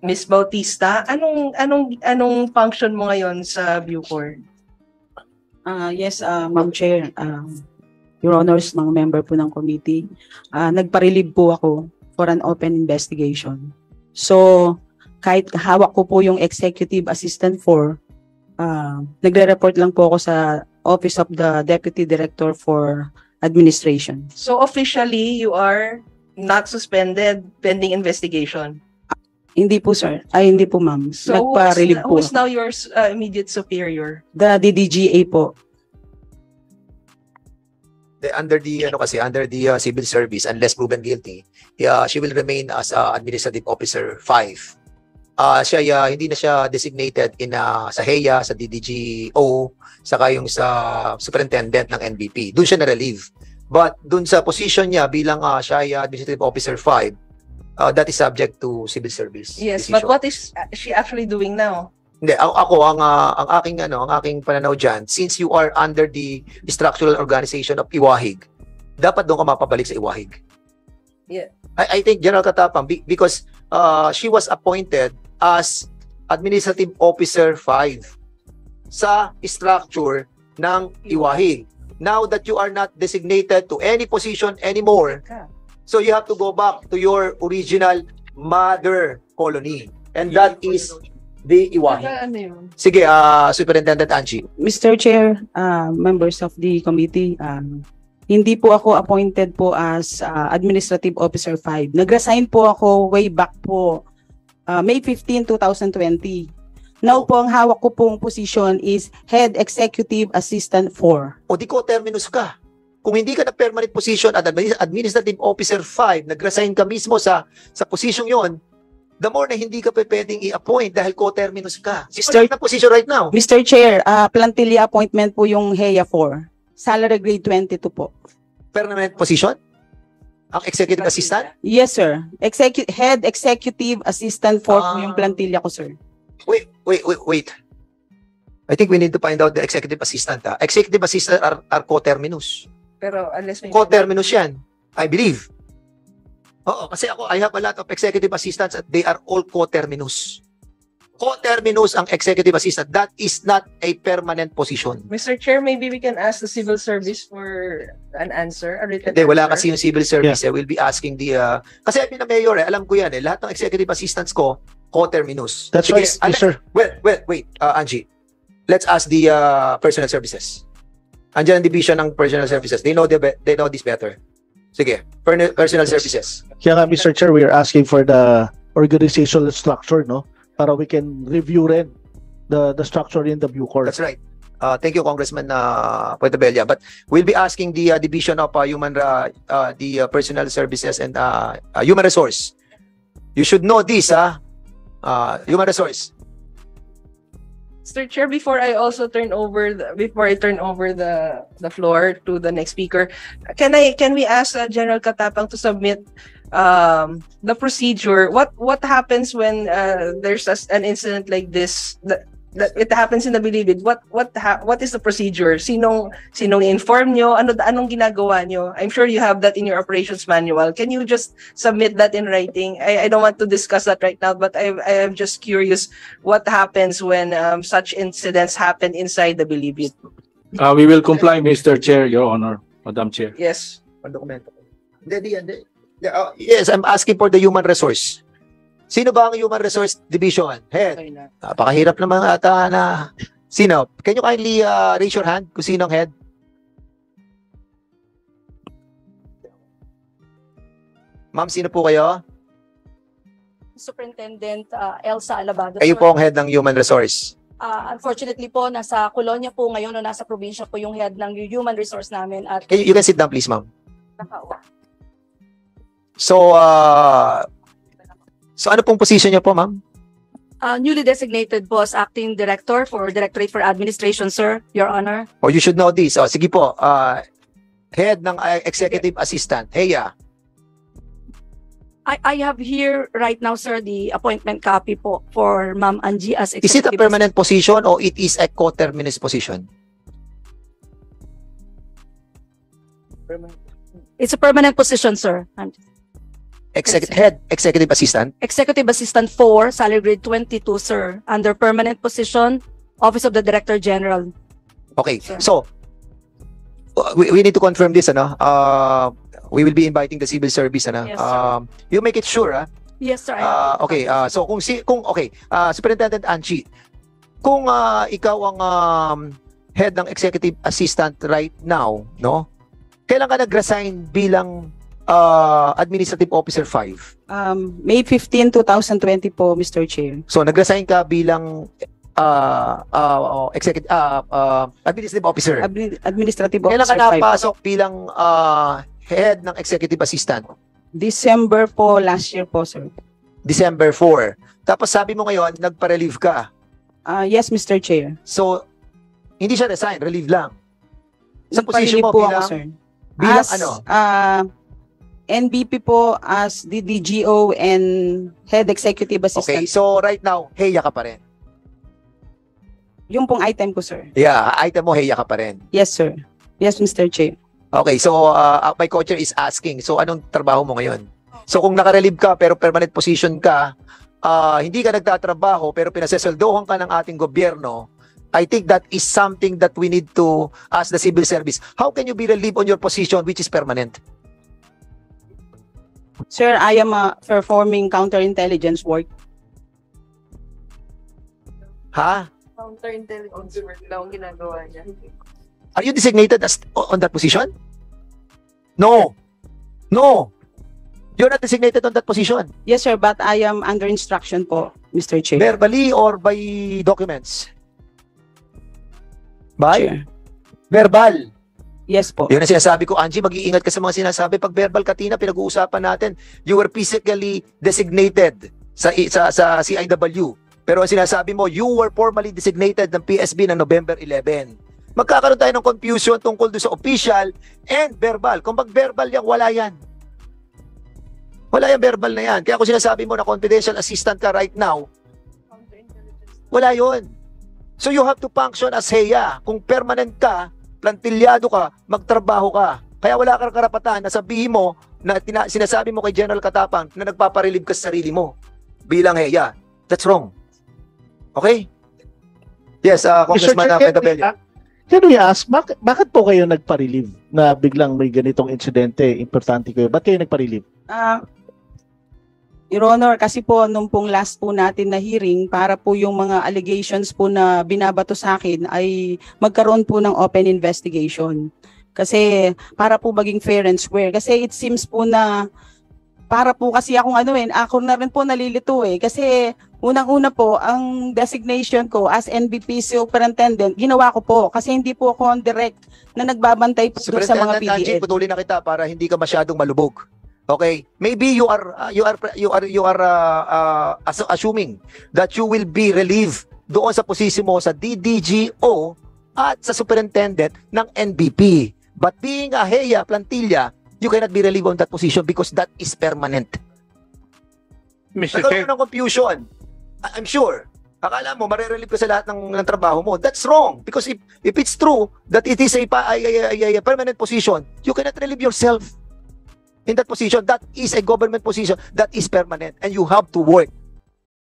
Miss Bautista, anong function mo ngayon sa Bucor? Yes, Ma'am Chair, Your Honors, mga member po ng committee, nagpa-relieve po ako for an open investigation. So, kahit hawak ko po yung Executive Assistant 4, nagre-report lang po ako sa Office of the Deputy Director for Administration. So officially, you are not suspended pending investigation. Hindi po, sir. Ay, hindi po, ma'am. So Nagpa-relieve po who's ako. now your immediate superior? The DDGA po. Under the civil service, unless proven guilty, she will remain as administrative officer 5. Hindi na siya designated sa HEA, sa DDGO, saka yung sa superintendent ng NBP. Doon siya na-relieve. But doon sa position niya bilang siya ay administrative officer 5, that is subject to civil service. Yes, decision. but what is she actually doing now? Hindi, ang aking pananaw diyan, since you are under the structural organization of Iwahig, dapat doon ka mapabalik sa Iwahig. Yeah. I think General Katapang, because she was appointed as Administrative Officer 5 sa structure ng Iwahig. Now that you are not designated to any position anymore, so you have to go back to your original mother colony. And that is the Iwahig. Ano yun? Sige, Superintendent Angie. Mr. Chair, members of the committee, hindi po ako appointed po as Administrative Officer 5. Nag-resign po ako way back po May 15, 2020. Now po, ang hawak ko pong position is Head Executive Assistant 4. O di ko terminus ka. Kung hindi ka na permanent position at Administrative Officer 5, nag-resign ka mismo sa position yon, the more na hindi ka pwedeng i-appoint dahil co-terminus ka. Mr. na position right now. Mr. Chair, plantilla appointment po yung HEA 4. Salary grade 22 po. Permanent position? Ang Executive Assistant? Yes, sir. Head Executive Assistant 4 po yung plantilla ko, sir. Wait. I think we need to find out the Executive Assistant. Executive Assistant are co-terminus. Pero unless may Co-terminus yan, I believe. Oo, kasi I have a lot of Executive Assistants at they are all co-terminus. Co-terminus ang Executive Assistant. That is not a permanent position. Mr. Chair, maybe we can ask the civil service for an answer, a written Hindi, wala answer. kasi yung civil service. We'll be asking kasi I've been a mayor, alam ko yan. Lahat ng Executive Assistants ko, co-terminus. That's Sige, right, sir. Wait, Angie. Let's ask the Personnel Services. Andiyan ang division ng Personnel Services. They know this better. Sige, Personnel Services. Kaya nga, Mr. Chair, we are asking for the organizational structure, no? Para we can review rin the structure in the Bucor. That's right. Thank you, Congressman Puentebella. But we'll be asking the division of the Personnel Services and Human Resource. You should know this, Human Resource. Mr. Chair, before I turn over the floor to the next speaker, can we ask General Katapang to submit the procedure? What happens when there's an incident like this that it happens in the Bilibid? What is the procedure? Sinong inform nyo? Anong ginagawa nyo? I'm sure you have that in your operations manual. Can you just submit that in writing? I don't want to discuss that right now, but I am just curious what happens when such incidents happen inside the Bilibid. We will comply, Mr. Chair, Your Honor, Madam Chair. Yes. Yes, I'm asking for the Human Resource. Sino ba ang Human Resource Division? Head. Napakahirap naman ata na. Sino? Can you kindly raise your hand kung sino ang head? Ma'am, sino po kayo? Superintendent Elsa Alabado. Kayo po ang head ng Human Resource. Unfortunately po, nasa Colonia po ngayon o nasa probinsya po yung head ng Human Resource namin. At You can sit down, please, ma'am. So ano pong position niyo po, ma'am? newly designated po as Acting Director for Directorate for Administration, sir, Your Honor. Oh, you should know this. Oh, sige po. Head ng Executive Assistant, HEA. I have here right now, sir, the appointment copy po for Ma'am Angie as Is it a Executive permanent position or it is a coterminous position? It's a permanent position, sir. Head executive assistant. Executive Assistant 4, salary grade 22, sir. Under permanent position, Office of the Director General. Okay. Sir. So, we need to confirm this, ano? We will be inviting the civil service, ano? Yes, sir. You make it sure, ah. Yes, sir. Okay, so Superintendent Anchi, kung ikaw ang head ng executive assistant right now, no? Kailan ka nag-resign bilang administrative officer 5? May 15, 2020 po, Mr. Chair. So nag-resign ka bilang executive administrative officer. Administrative Kailan ka Officer 5. napasok bilang head ng executive assistant? December po, last year po, sir. December 4. Tapos sabi mo ngayon, nagpa-relieve ka. Yes, Mr. Chair. So, hindi siya resign, relieve lang. Sa position Nagpa-relieve mo po bilang, ako, sir. bilang As, ano? NBP po as the DGO and Head Executive Assistant. Okay, so right now, heya ka pa rin. Yung pong item ko, sir. Yeah, item mo, heya ka pa rin. Yes, sir. Yes, Mr. Chair. Okay, so my coacher is asking, so anong trabaho mo ngayon? So kung naka-relieve ka pero permanent position ka, hindi ka nagtatrabaho pero pinaseseldohan ka ng ating gobyerno, I think that is something that we need to ask the civil service. How can you be relieved on your position which is permanent? Sir, I am performing counterintelligence work. Ha? Counterintelligence work daw ang ginagawa niya. Are you designated as on that position? No. No. You're not designated on that position. Yes, sir, but I am under instruction po, Mr. Chair. Verbally or by documents? By? Chair. Verbal. Yes po. Yun ang sinasabi ko, Angie, mag-iingat ka sa mga sinasabi. Pag verbal katina, pinag-uusapan natin, you were physically designated sa CIW. Pero ang sinasabi mo, you were formally designated ng PSB ng November 11. Magkakaroon tayo ng confusion tungkol doon sa official and verbal. Kung pag-verbal yan, wala yan. Wala yung verbal na yan. Kaya kung sinasabi mo na confidential assistant ka right now, wala yun. So you have to function as HEA. Kung permanent ka, plantilyado ka, magtrabaho ka. Kaya wala kang karapatan na sabihin mo na sinasabi mo kay General Katapang na nagpaparelieve ka sa sarili mo bilang HEA. That's wrong. Okay? Yes, Congressman Pedabella. Can we ask, bakit po kayo nagpa-relieve na biglang may ganitong insidente, importante kayo? Ba't kayo nagpa-relieve? Your Honor, kasi po nung pong last po natin na hearing, para po yung mga allegations po na binabato sa akin ay magkaroon po ng open investigation. Kasi para po maging fair and square. Kasi it seems po na para po kasi ako ako na rin po nalilito kasi unang-una po ang designation ko as NBP Superintendent, ginawa ko po kasi hindi po ako on direct na nagbabantay po doon sa mga Superintendent Angie, PDL. putulin na kita para hindi ka masyadong malubog. Okay? Maybe you are assuming that you will be relieved doon sa posisyon mo sa DDGO at sa superintendent ng NBP. But being a HEA plantilla, you cannot be relieved on that position because that is permanent. Mr. Nagkaroon Chair, ng confusion. I'm sure. Akala mo, marerelieve ka sa lahat ng trabaho mo. That's wrong. Because if it's true that it is a permanent position, you cannot relieve yourself in that position. That is a government position that is permanent and you have to work.